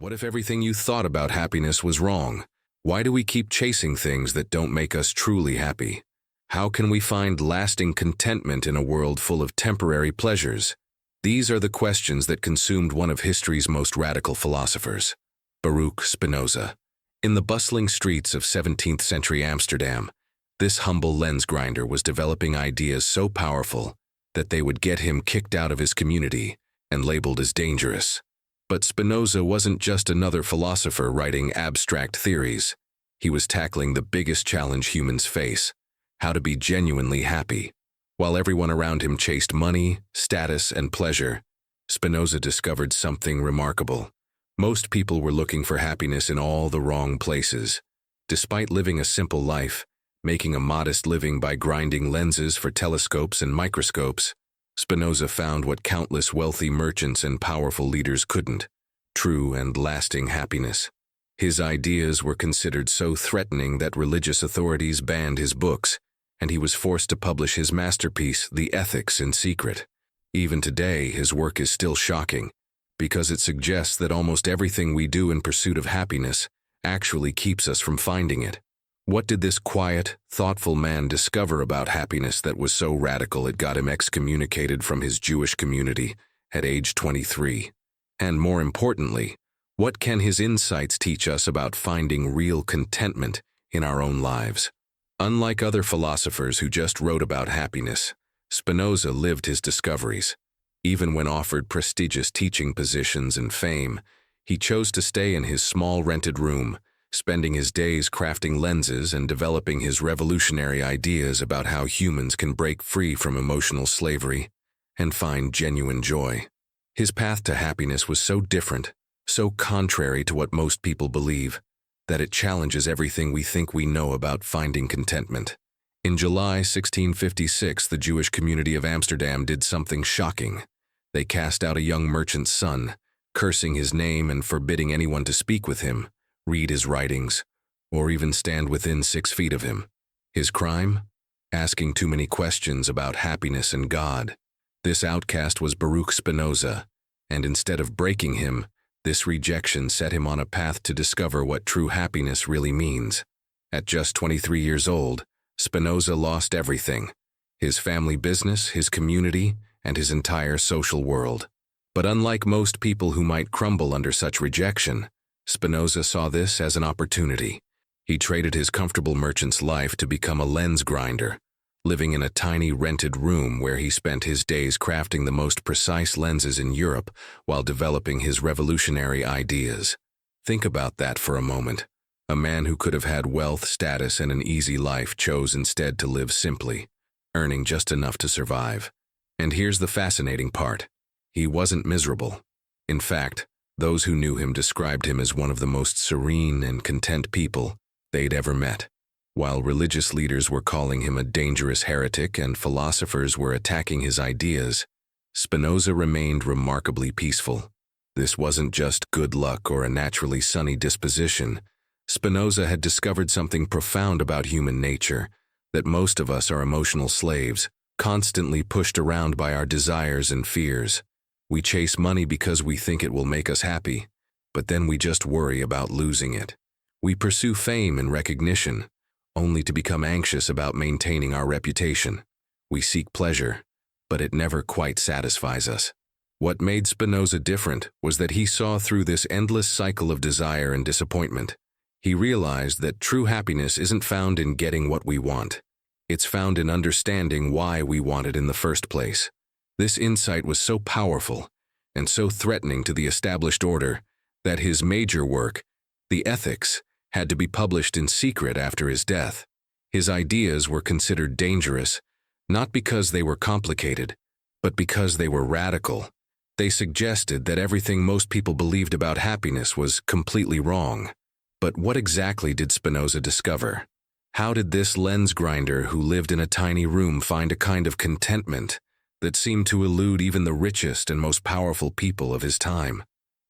What if everything you thought about happiness was wrong? Why do we keep chasing things that don't make us truly happy? How can we find lasting contentment in a world full of temporary pleasures? These are the questions that consumed one of history's most radical philosophers, Baruch Spinoza. In the bustling streets of 17th century Amsterdam, this humble lens grinder was developing ideas so powerful that they would get him kicked out of his community and labeled as dangerous. But Spinoza wasn't just another philosopher writing abstract theories. He was tackling the biggest challenge humans face: how to be genuinely happy. While everyone around him chased money, status, and pleasure, Spinoza discovered something remarkable. Most people were looking for happiness in all the wrong places. Despite living a simple life, making a modest living by grinding lenses for telescopes and microscopes, Spinoza found what countless wealthy merchants and powerful leaders couldn't: true and lasting happiness. His ideas were considered so threatening that religious authorities banned his books, and he was forced to publish his masterpiece, The Ethics, in secret. Even today, his work is still shocking, because it suggests that almost everything we do in pursuit of happiness actually keeps us from finding it. What did this quiet, thoughtful man discover about happiness that was so radical it got him excommunicated from his Jewish community at age 23? And more importantly, what can his insights teach us about finding real contentment in our own lives? Unlike other philosophers who just wrote about happiness, Spinoza lived his discoveries. Even when offered prestigious teaching positions and fame, he chose to stay in his small rented room, spending his days crafting lenses and developing his revolutionary ideas about how humans can break free from emotional slavery and find genuine joy. His path to happiness was so different, so contrary to what most people believe, that it challenges everything we think we know about finding contentment. In July 1656, the Jewish community of Amsterdam did something shocking. They cast out a young merchant's son, cursing his name and forbidding anyone to speak with him, read his writings, or even stand within 6 feet of him. His crime? Asking too many questions about happiness and God. This outcast was Baruch Spinoza, and instead of breaking him, this rejection set him on a path to discover what true happiness really means. At just 23 years old, Spinoza lost everything: his family business, his community, and his entire social world. But unlike most people who might crumble under such rejection, Spinoza saw this as an opportunity. He traded his comfortable merchant's life to become a lens grinder, living in a tiny rented room where he spent his days crafting the most precise lenses in Europe while developing his revolutionary ideas. Think about that for a moment. A man who could have had wealth, status, and an easy life chose instead to live simply, earning just enough to survive. And here's the fascinating part: he wasn't miserable. In fact, those who knew him described him as one of the most serene and content people they'd ever met. While religious leaders were calling him a dangerous heretic and philosophers were attacking his ideas, Spinoza remained remarkably peaceful. This wasn't just good luck or a naturally sunny disposition. Spinoza had discovered something profound about human nature: that most of us are emotional slaves, constantly pushed around by our desires and fears. We chase money because we think it will make us happy, but then we just worry about losing it. We pursue fame and recognition, only to become anxious about maintaining our reputation. We seek pleasure, but it never quite satisfies us. What made Spinoza different was that he saw through this endless cycle of desire and disappointment. He realized that true happiness isn't found in getting what we want. It's found in understanding why we want it in the first place. This insight was so powerful and so threatening to the established order that his major work, The Ethics, had to be published in secret after his death. His ideas were considered dangerous, not because they were complicated, but because they were radical. They suggested that everything most people believed about happiness was completely wrong. But what exactly did Spinoza discover? How did this lens grinder who lived in a tiny room find a kind of contentment that seemed to elude even the richest and most powerful people of his time?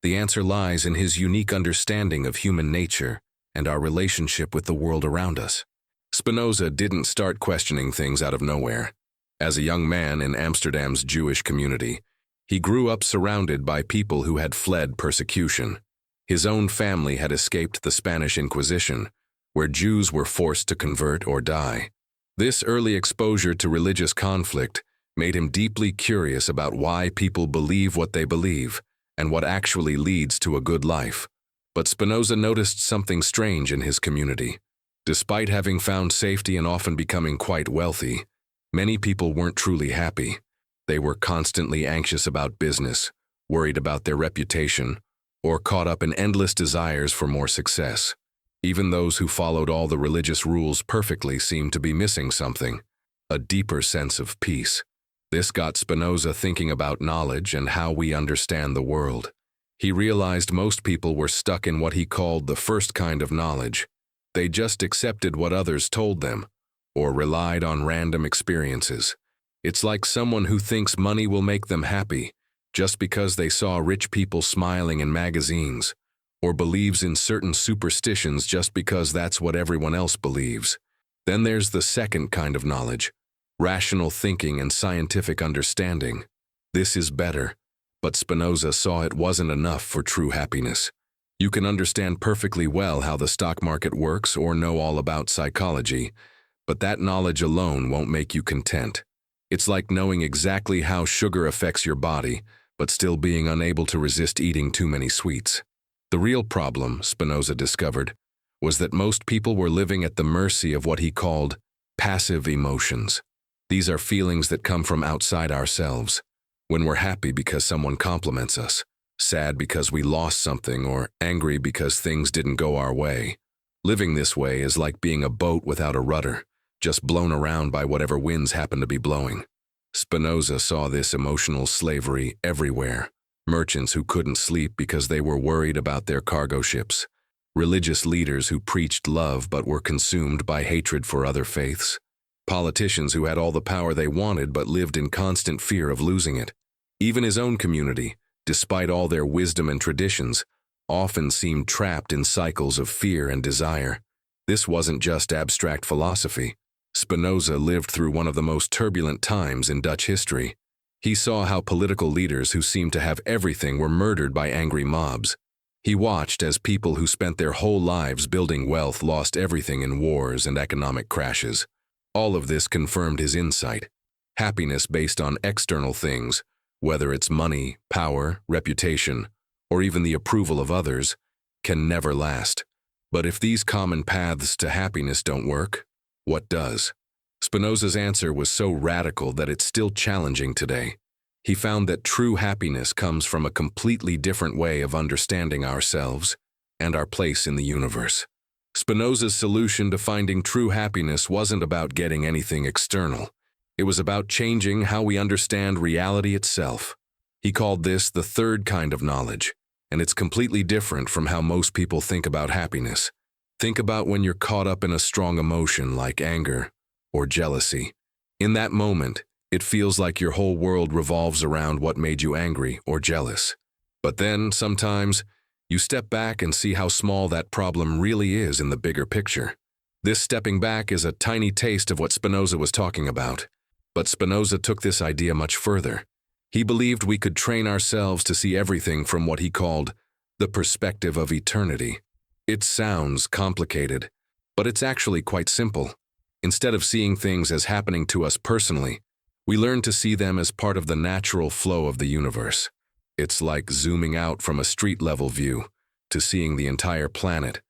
The answer lies in his unique understanding of human nature and our relationship with the world around us. Spinoza didn't start questioning things out of nowhere. As a young man in Amsterdam's Jewish community, he grew up surrounded by people who had fled persecution. His own family had escaped the Spanish Inquisition, where Jews were forced to convert or die. This early exposure to religious conflict made him deeply curious about why people believe what they believe and what actually leads to a good life. But Spinoza noticed something strange in his community. Despite having found safety and often becoming quite wealthy, many people weren't truly happy. They were constantly anxious about business, worried about their reputation, or caught up in endless desires for more success. Even those who followed all the religious rules perfectly seemed to be missing something, a deeper sense of peace. This got Spinoza thinking about knowledge and how we understand the world. He realized most people were stuck in what he called the first kind of knowledge. They just accepted what others told them, or relied on random experiences. It's like someone who thinks money will make them happy just because they saw rich people smiling in magazines, or believes in certain superstitions just because that's what everyone else believes. Then there's the second kind of knowledge, rational thinking and scientific understanding. This is better, but Spinoza saw it wasn't enough for true happiness. You can understand perfectly well how the stock market works or know all about psychology, but that knowledge alone won't make you content. It's like knowing exactly how sugar affects your body, but still being unable to resist eating too many sweets. The real problem, Spinoza discovered, was that most people were living at the mercy of what he called passive emotions. These are feelings that come from outside ourselves. When we're happy because someone compliments us, sad because we lost something, or angry because things didn't go our way. Living this way is like being a boat without a rudder, just blown around by whatever winds happen to be blowing. Spinoza saw this emotional slavery everywhere. Merchants who couldn't sleep because they were worried about their cargo ships. Religious leaders who preached love but were consumed by hatred for other faiths. Politicians who had all the power they wanted but lived in constant fear of losing it. Even his own community, despite all their wisdom and traditions, often seemed trapped in cycles of fear and desire. This wasn't just abstract philosophy. Spinoza lived through one of the most turbulent times in Dutch history. He saw how political leaders who seemed to have everything were murdered by angry mobs. He watched as people who spent their whole lives building wealth lost everything in wars and economic crashes. All of this confirmed his insight. Happiness based on external things, whether it's money, power, reputation, or even the approval of others, can never last. But if these common paths to happiness don't work, what does? Spinoza's answer was so radical that it's still challenging today. He found that true happiness comes from a completely different way of understanding ourselves and our place in the universe. Spinoza's solution to finding true happiness wasn't about getting anything external. It was about changing how we understand reality itself. He called this the third kind of knowledge, and it's completely different from how most people think about happiness. Think about when you're caught up in a strong emotion like anger or jealousy. In that moment, it feels like your whole world revolves around what made you angry or jealous. But then, sometimes, you step back and see how small that problem really is in the bigger picture. This stepping back is a tiny taste of what Spinoza was talking about. But Spinoza took this idea much further. He believed we could train ourselves to see everything from what he called the perspective of eternity. It sounds complicated, but it's actually quite simple. Instead of seeing things as happening to us personally, we learn to see them as part of the natural flow of the universe. It's like zooming out from a street-level view to seeing the entire planet.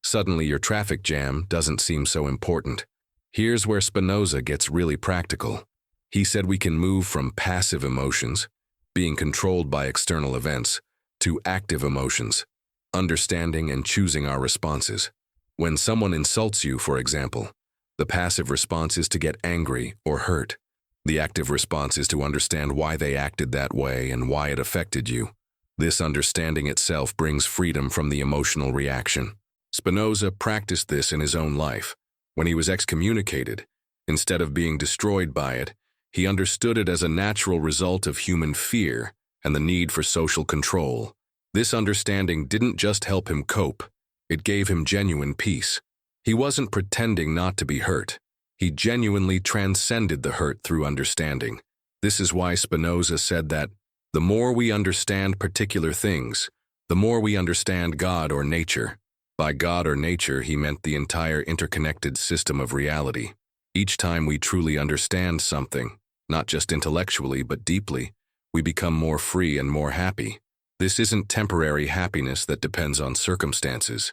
Suddenly your traffic jam doesn't seem so important. Here's where Spinoza gets really practical. He said we can move from passive emotions, being controlled by external events, to active emotions, understanding and choosing our responses. When someone insults you, for example, the passive response is to get angry or hurt. The active response is to understand why they acted that way and why it affected you. This understanding itself brings freedom from the emotional reaction. Spinoza practiced this in his own life. When he was excommunicated, instead of being destroyed by it, he understood it as a natural result of human fear and the need for social control. This understanding didn't just help him cope, it gave him genuine peace. He wasn't pretending not to be hurt. He genuinely transcended the hurt through understanding. This is why Spinoza said that the more we understand particular things, The more we understand God or nature, by God or nature he meant the entire interconnected system of reality. Each time we truly understand something, not just intellectually but deeply, we become more free and more happy. This isn't temporary happiness that depends on circumstances.